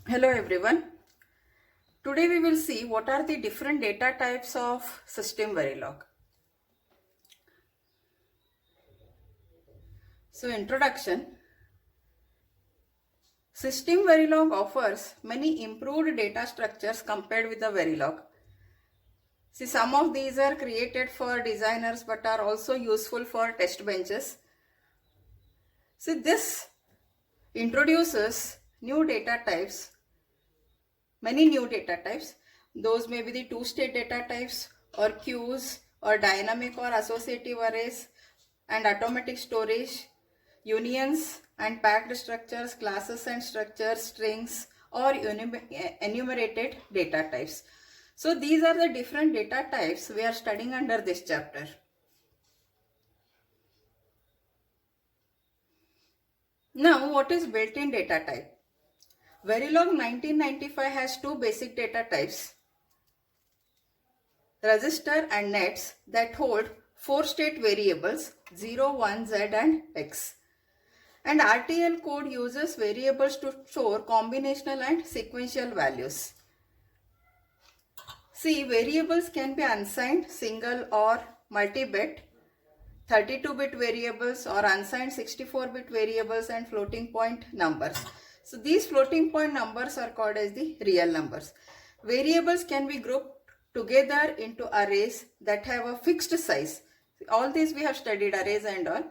Hello everyone. Today we will see what are the different data types of System Verilog. So introduction. System Verilog offers many improved data structures compared with the Verilog. See, some of these are created for designers but are also useful for test benches. See, this introduces new data types, many new data types. Those may be the two-state data types or queues or dynamic or associative arrays and automatic storage, unions and packed structures, classes and structures, strings or enumerated data types. So these are the different data types we are studying under this chapter. Now, what is built-in data type? Verilog 1995 has two basic data types, register and nets, that hold four state variables 0, 1, Z and X. And RTL code uses variables to store combinational and sequential values. See, variables can be unsigned, single or multi-bit, 32-bit variables or unsigned 64-bit variables and floating point numbers. So these floating point numbers are called as the real numbers. Variables can be grouped together into arrays that have a fixed size. All these we have studied, arrays and all.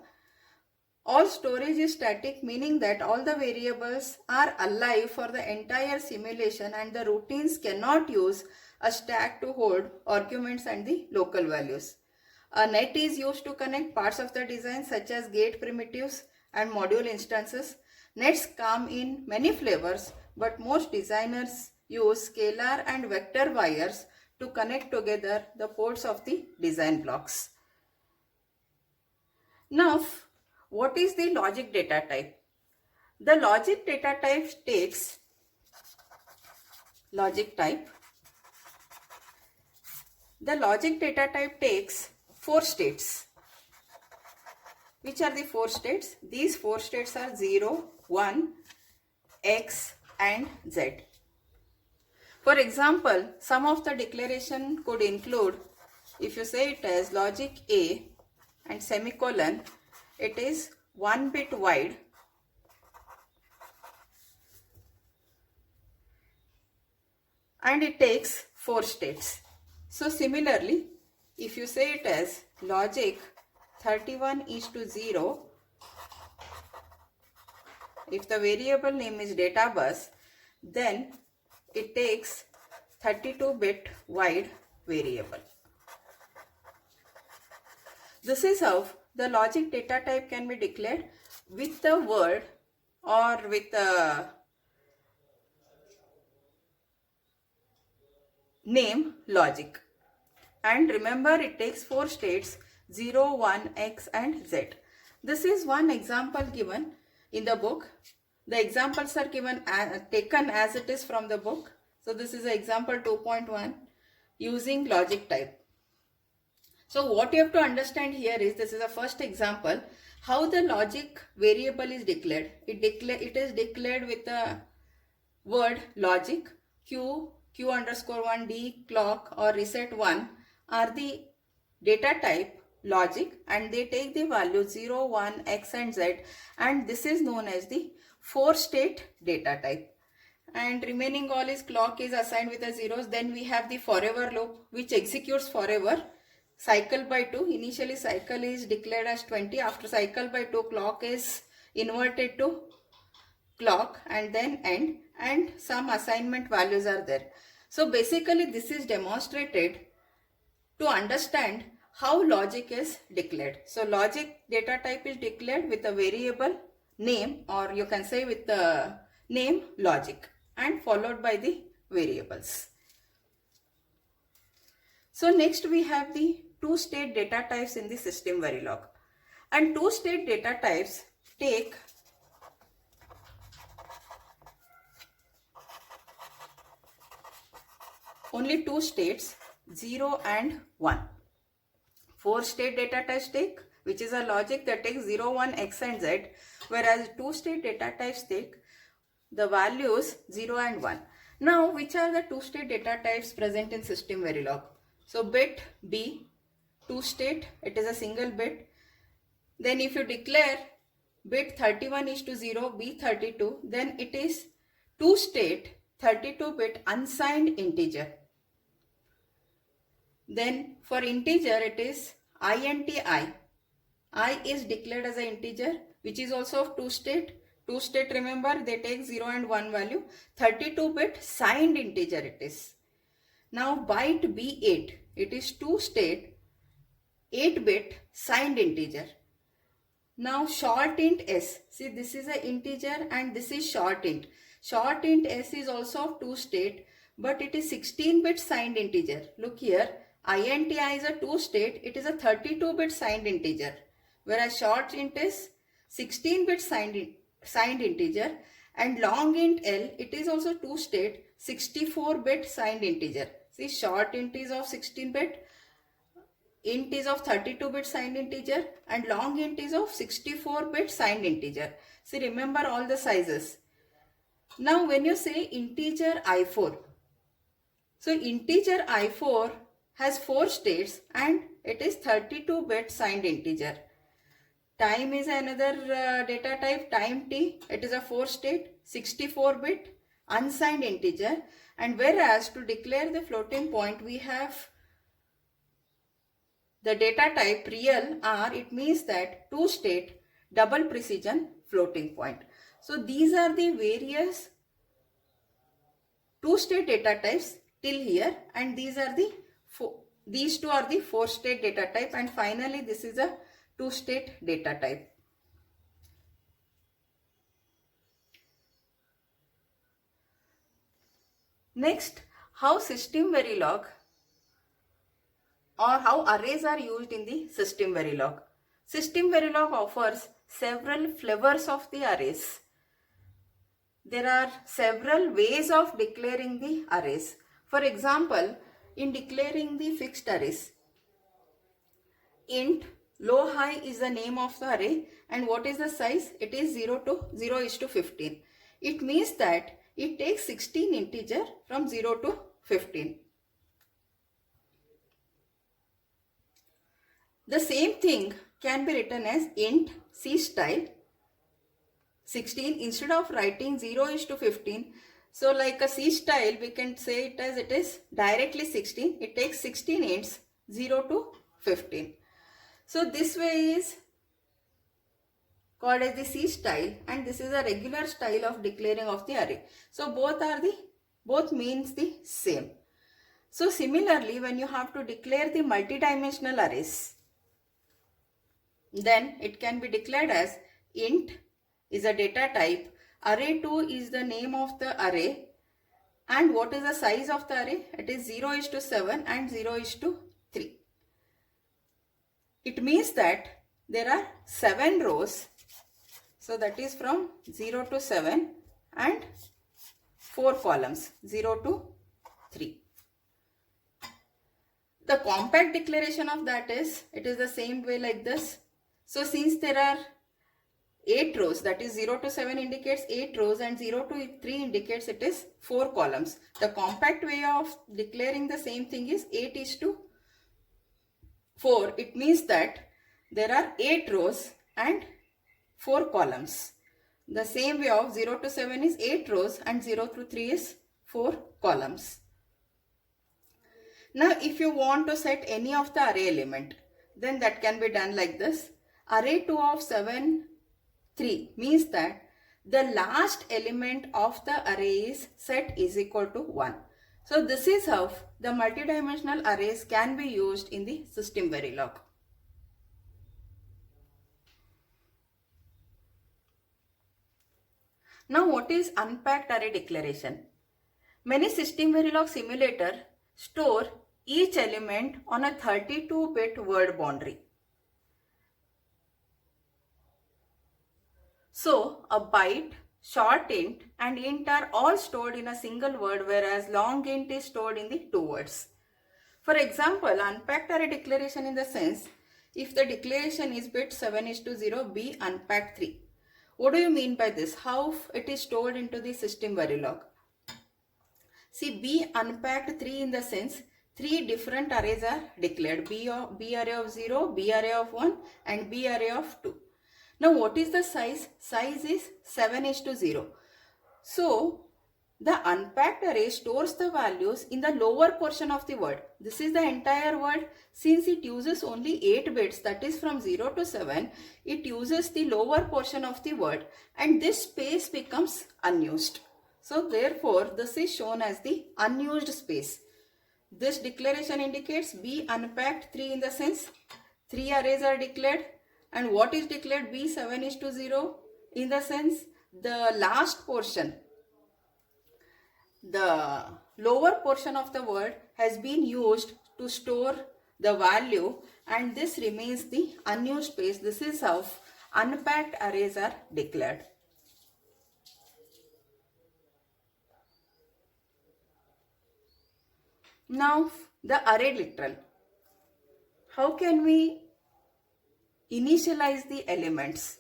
All storage is static, meaning that all the variables are alive for the entire simulation and the routines cannot use a stack to hold arguments and the local values. A net is used to connect parts of the design such as gate primitives and module instances. Nets come in many flavors, but most designers use scalar and vector wires to connect together the ports of the design blocks. Now, what is the logic data type? The logic data type takes four states. Which are the four states? These four states are 0, 1, X and Z. For example, some of the declaration could include, if you say it as logic A and semicolon, it is 1 bit wide and it takes four states. So similarly, if you say it as logic 31 is to 0, if the variable name is data bus, then it takes 32-bit wide variable. This is how the logic data type can be declared with the word or with the name logic. And remember, it takes four states 0, 1, X and Z. This is one example given in the book. The examples are taken as it is from the book. So this is example 2.1 using logic type. So what you have to understand here is, this is the first example, how the logic variable is declared. It is declared with the word logic. Q underscore 1, D, clock or reset 1 are the data type logic and they take the value 0, 1, X and Z, and this is known as the four state data type. And remaining all is clock is assigned with the zeros. Then we have the forever loop which executes forever. Cycle by 2, initially cycle is declared as 20, after cycle by 2 clock is inverted to clock and then end, and some assignment values are there. So basically this is demonstrated to understand how logic is declared. So logic data type is declared with a variable name, or you can say with the name logic and followed by the variables. So next we have the two-state data types in the System Verilog. And two-state data types take only two states, 0 and 1. Four-state data types take, which is a logic that takes 0, 1, X and Z, whereas two-state data types take the values 0 and 1. Now, which are the two-state data types present in System Verilog? So, bit B, two-state, it is a single bit. Then if you declare bit 31 is to 0, B32, then it is two-state 32-bit unsigned integer. Then for integer it is int I. I is declared as an integer which is also of two-state. Two-state, remember, they take 0 and 1 value. 32-bit signed integer it is. Now byte B8, it is two-state 8-bit signed integer. Now short int s, see this is an integer and this is short int. Short int s is also of two-state, but it is 16-bit signed integer. Look here, int I is a two-state, it is a 32-bit signed integer, whereas short int is 16-bit signed integer, and long int L, it is also two-state 64-bit signed integer. See, short int is of 16-bit, int is of 32-bit signed integer, and long int is of 64-bit signed integer. See, remember all the sizes. Now when you say integer I4, so integer I4 has 4 states and it is 32-bit signed integer. Time is another data type, time t, it is a 4-state 64-bit unsigned integer, and whereas to declare the floating point we have the data type real R, it means that two-state double precision floating point. So these are the various two-state data types till here, and these two are the 4-state data type, and finally this is a two-state data type. Next, how System Verilog or how arrays are used in the System Verilog. System Verilog offers several flavors of the arrays. There are several ways of declaring the arrays. For example, in declaring the fixed arrays, int low high is the name of the array, and what is the size? It is 0 is to 15. It means that it takes 16 integer from 0 to 15. The same thing can be written as int C style 16 instead of writing 0 is to 15. So like a C style, we can say it as it is directly 16. It takes 16 ints 0 to 15. So this way is called as the C style, and this is a regular style of declaring of the array. So both means the same. So similarly, when you have to declare the multidimensional arrays, then it can be declared as int is a data type, array2 is the name of the array, and what is the size of the array? It is 0 is to 7 and 0 is to 3. It means that there are 7 rows, so that is from 0 to 7 and 4 columns 0 to 3. The compact declaration of that is, it is the same way like this. So since there are 8 rows, that is 0 to 7 indicates 8 rows and 0 to 3 indicates it is 4 columns. The compact way of declaring the same thing is 8 is to 4. It means that there are 8 rows and 4 columns. The same way of 0 to 7 is 8 rows and 0 to 3 is 4 columns. Now if you want to set any of the array element, then that can be done like this. Array2 of 7, 3 means that the last element of the array is set is equal to 1. So this is how the multidimensional arrays can be used in the System Verilog. Now what is unpacked array declaration? Many System Verilog simulator store each element on a 32-bit word boundary. So a byte, short int and int are all stored in a single word, whereas long int is stored in the 2 words. For example, unpacked array declaration in the sense, if the declaration is bit 7 is to 0, B unpacked 3. What do you mean by this? How it is stored into the system Verilog? See, B unpacked 3 in the sense 3 different arrays are declared. B array of 0, B array of 1 and B array of 2. Now what is the size? Size is 7:0. So the unpacked array stores the values in the lower portion of the word. This is the entire word. Since it uses only 8 bits, that is from 0 to 7, it uses the lower portion of the word and this space becomes unused. So therefore, this is shown as the unused space. This declaration indicates B unpacked 3 in the sense 3 arrays are declared. And what is declared? B 7:0 in the sense the last portion, the lower portion of the word has been used to store the value and this remains the unused space. This is how unpacked arrays are declared. Now the array literal. How can we initialize the elements?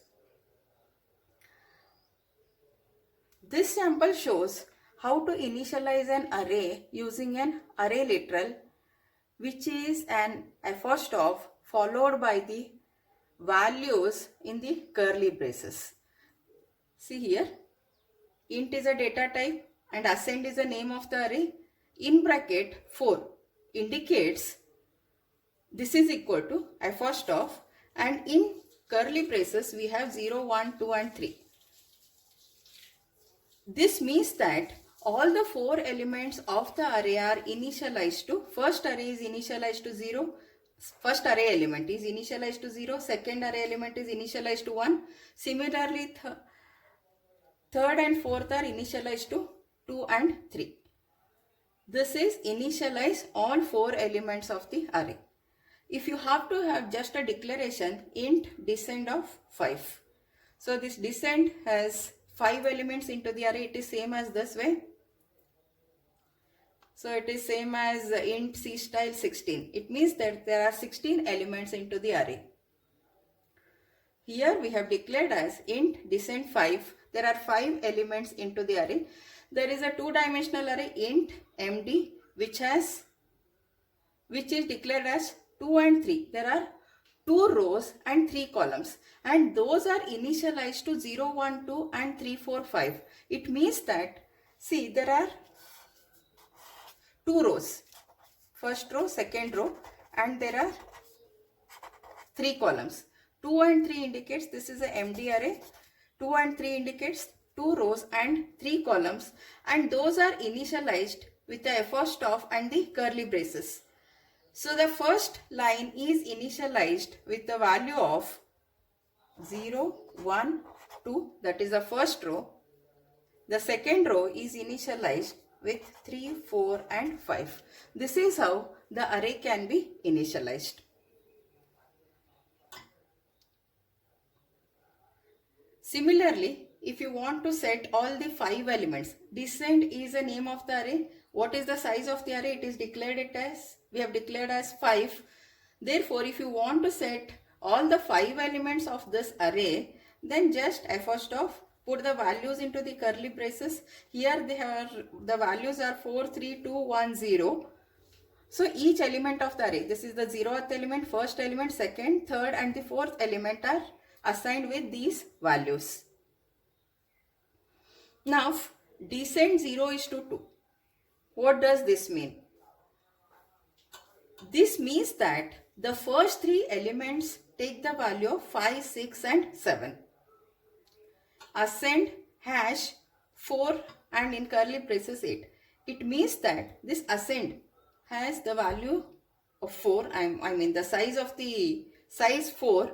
This sample shows how to initialize an array using an array literal, which is an apostrophe followed by the values in the curly braces. See here, int is a data type and ascend is the name of the array. In bracket 4 indicates this is equal to apostrophe and in curly braces we have 0, 1, 2 and 3. This means that all the 4 elements of the array are initialized to, first array is initialized to 0, first array element is initialized to 0, second array element is initialized to 1. Similarly, third and fourth are initialized to 2 and 3. This is initialize all 4 elements of the array. If you have to have just a declaration int descend of 5. So this descend has 5 elements into the array. It is same as this way. So it is same as int C style 16. It means that there are 16 elements into the array. Here we have declared as int descend 5. There are 5 elements into the array. There is a 2-dimensional array int md which is declared as 2 and 3. There are 2 rows and 3 columns and those are initialized to 0, 1, 2 and 3, 4, 5. It means that, see, there are 2 rows, first row, second row and there are 3 columns. 2 and 3 indicates this is a MD array. 2 and 3 indicates 2 rows and 3 columns and those are initialized with the apostrophe and the curly braces. So the first line is initialized with the value of 0, 1, 2, that is the first row. The second row is initialized with 3, 4 and 5. This is how the array can be initialized. Similarly, if you want to set all the 5 elements, descend is the name of the array. What is the size of the array? It is declared it as, we have declared as 5. Therefore, if you want to set all the 5 elements of this array, then just apostrophe, put the values into the curly braces. Here they are, the values are 4, 3, 2, 1, 0. So each element of the array, this is the 0th element, first element, second, third and the fourth element are assigned with these values. Now descend 0 is to 2. What does this mean? This means that the first 3 elements take the value of 5, 6 and 7. Ascend hash 4 and in curly braces 8. It means that this ascend has the value of 4. I mean the size of the size 4.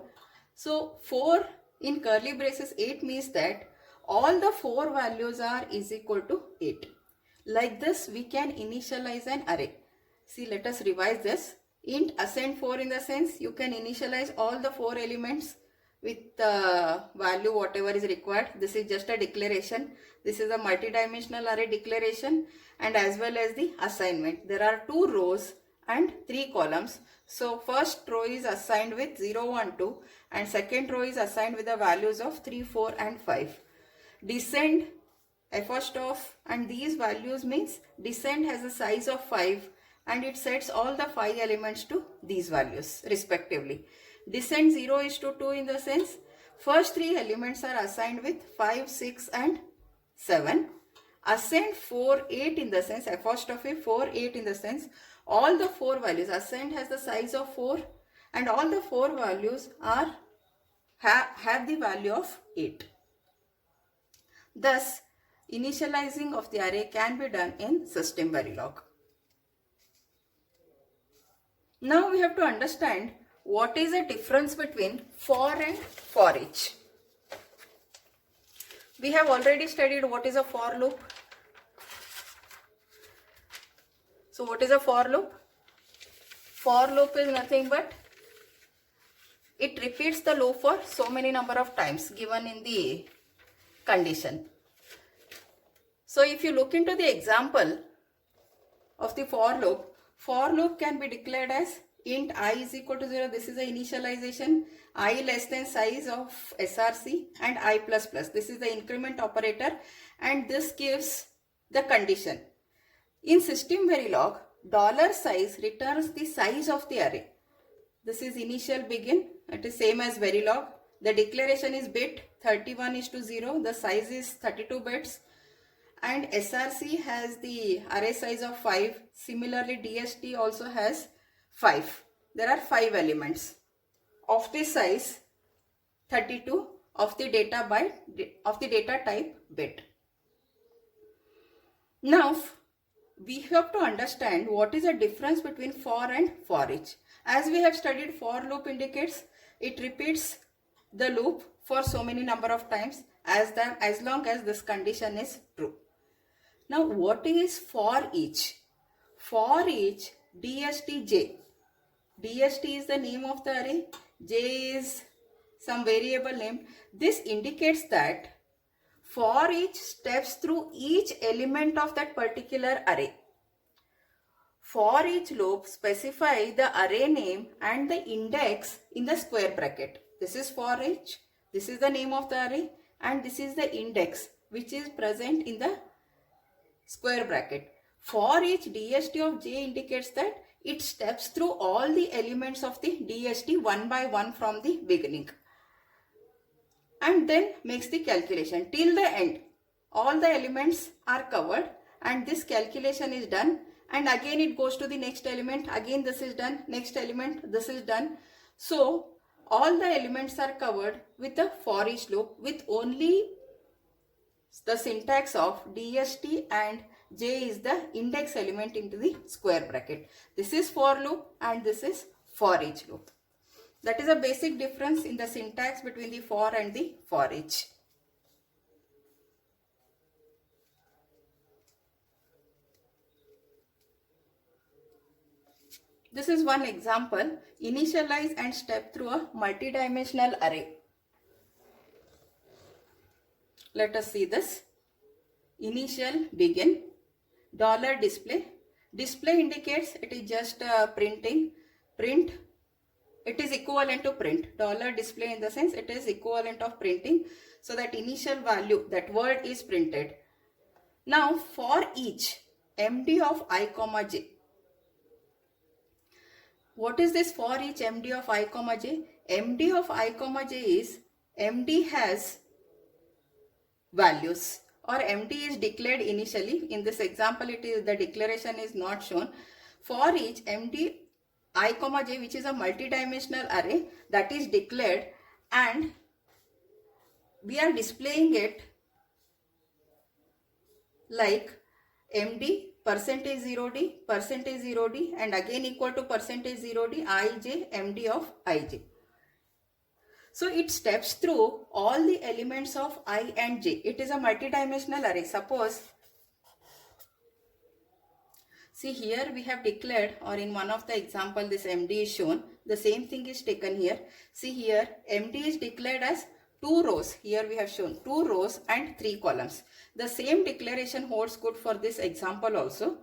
So 4 in curly braces 8 means that all the 4 values are is equal to 8. Like this we can initialize an array. See, let us revise this. Int ascend 4 in the sense you can initialize all the 4 elements with the value whatever is required. This is just a declaration. This is a multi-dimensional array declaration and as well as the assignment. There are 2 rows and 3 columns. So first row is assigned with 0, 1, 2 and second row is assigned with the values of 3, 4 and 5. Descent first of and these values means descent has a size of 5 and it sets all the 5 elements to these values respectively. Descent 0 is to 2 in the sense first 3 elements are assigned with 5, 6 and 7. Ascent 4, 8 in the sense first of 4, 8 in the sense all the 4 values. Ascent has the size of 4 and all the 4 values are have the value of 8. Thus, initializing of the array can be done in System Verilog. Now we have to understand what is the difference between for and for each. We have already studied what is a for loop. So what is a for loop? For loop is nothing but it repeats the loop for so many number of times given in the condition. So if you look into the example of the for loop can be declared as int I is equal to 0. This is the initialization. I less than size of src and I plus plus. This is the increment operator and this gives the condition. In System Verilog, $size returns the size of the array. This is initial begin. It is same as Verilog. The declaration is bit 31 is to 0. The size is 32 bits. And src has the array size of 5. Similarly, DST also has 5. There are 5 elements of the size 32 of the data type bit. Now we have to understand what is the difference between for and for each. As we have studied, for loop indicates it repeats the loop for so many number of times as long as this condition is true. Now what is for each? For each, DSTJ. DST is the name of the array. J is some variable name. This indicates that for each steps through each element of that particular array. For each loop specify the array name and the index in the square bracket. This is for each. This is the name of the array and this is the index which is present in the square bracket. For each, DST of J indicates that it steps through all the elements of the DST one by one from the beginning and then makes the calculation till the end. All the elements are covered and this calculation is done and again it goes to the next element. Again this is done. Next element, this is done. So all the elements are covered with the for each loop with only the syntax of DST and J is the index element into the square bracket. This is for loop and this is for each loop. That is a basic difference in the syntax between the for and the for each. This is one example. Initialize and step through a multidimensional array. Let us see this. Initial begin. $display. Display indicates it is just printing. Print. It is equivalent to print. $display in the sense it is equivalent of printing. So that initial value, that word is printed. Now for each, MD of I comma j. What is this for each MD of I comma j? MD of I comma j is MD has values or MD is declared initially. In this example, it is the declaration is not shown. For each MD I comma j, which is a multidimensional array, that is declared and we are displaying it like MD %0D, %0D and again equal to %0D ij MD of ij. So it steps through all the elements of I and j. It is a multidimensional array. Suppose, see here we have declared, or in one of the example this MD is shown. The same thing is taken here. See here MD is declared as 2 rows. Here we have shown 2 rows and 3 columns. The same declaration holds good for this example also.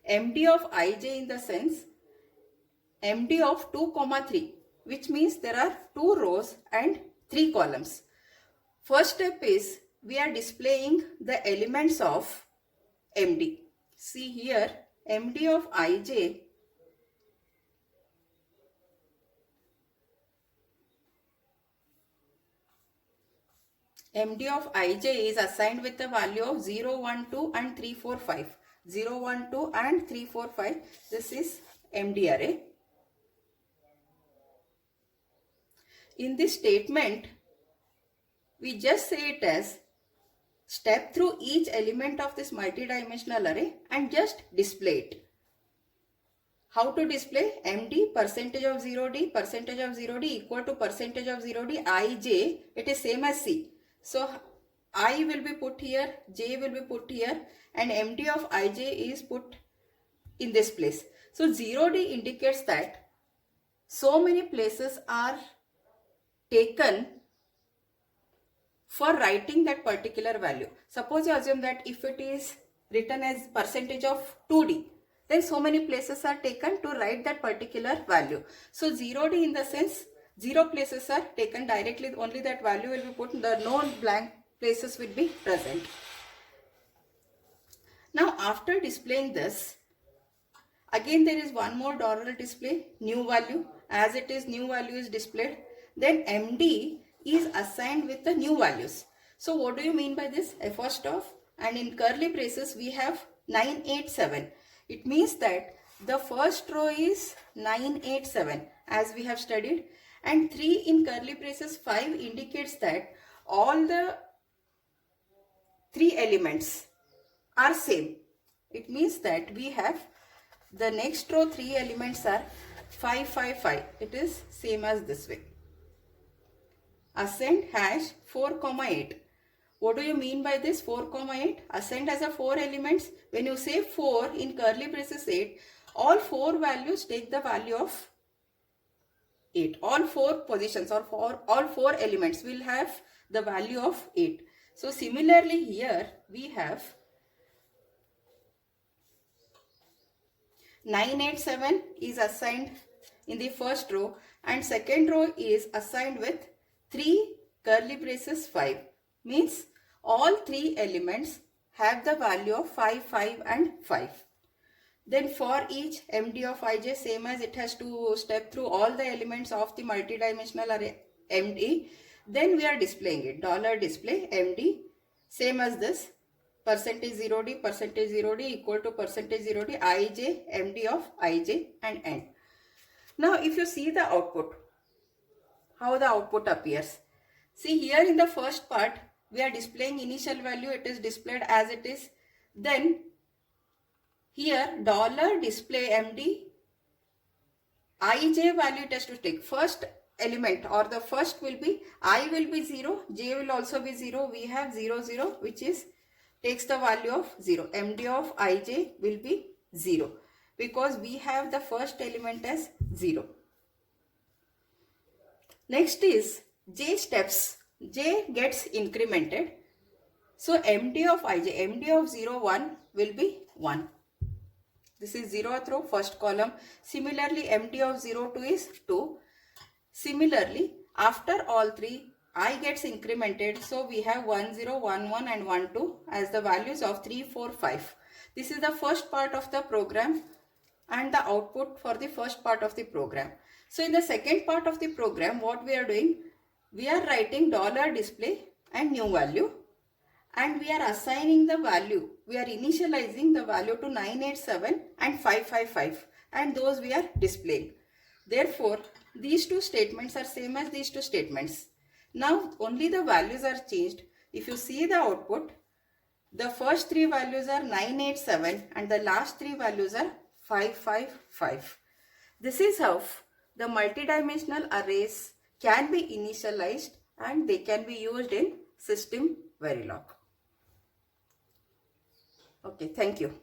MD of ij in the sense MD of 2, 3, which means there are 2 rows and 3 columns. First step is we are displaying the elements of MD. See here, MD of IJ is assigned with the value of 0, 1, 2 and 3, 4, 5. 0, 1, 2 and 3, 4, 5. This is MD array. In this statement, we just say it as step through each element of this multidimensional array and just display it. How to display? MD percentage of 0D equal to percentage of 0D IJ. It is same as C. So I will be put here, J will be put here, and MD of IJ is put in this place. So 0D indicates that so many places are taken for writing that particular value. Suppose you assume that if it is written as percentage of 2D, then so many places are taken to write that particular value. So 0D in the sense 0 places are taken directly, only that value will be put, the no blank places will be present. Now after displaying this, again there is one more dollar display, new value. As it is, new value is displayed. Then MD is assigned with the new values. So what do you mean by this? First off, and in curly braces we have 987. It means that the first row is 987 as we have studied, and 3 in curly braces 5 indicates that all the 3 elements are same. It means that we have the next row 3 elements are 5, 5, 5. It is same as this way. Ascend hash 4, 8. What do you mean by this 4, 8? Ascend has a 4 elements. When you say 4 in curly braces 8, all 4 values take the value of 8. All 4 positions or all 4 elements will have the value of 8. So similarly here we have 987 is assigned in the first row and second row is assigned with 3 curly braces 5. Means all 3 elements have the value of 5, 5 and 5. Then for each MD of IJ, same as it has to step through all the elements of the multidimensional array MD. Then we are displaying it. Dollar display MD, same as this. Percentage 0D equal to percentage 0D IJ, MD of IJ and end. Now if you see the output, how the output appears. See here in the first part, we are displaying initial value. It is displayed as it is. Then here dollar display MD IJ value it has to take. First element or the first will be I will be 0, J will also be 0. We have 0, 0 which is takes the value of 0. MD of IJ will be 0 because we have the first element as 0. Next is J steps. J gets incremented. So MD of IJ, MD of 0, 1 will be 1. This is 0th row, first column. Similarly, MD of 0, 2 is 2. Similarly, after all 3, I gets incremented. So we have 1, 0, 1, 1 and 1, 2 as the values of 3, 4, 5. This is the first part of the program and the output for the first part of the program. So in the second part of the program, what we are doing? We are writing dollar display and new value. And we are assigning the value. We are initializing the value to 987 and 555. And those we are displaying. Therefore, these two statements are same as these two statements. Now, only the values are changed. If you see the output, the first 3 values are 987 and the last 3 values are 555. This is how the multidimensional arrays can be initialized and they can be used in System Verilog. Okay, thank you.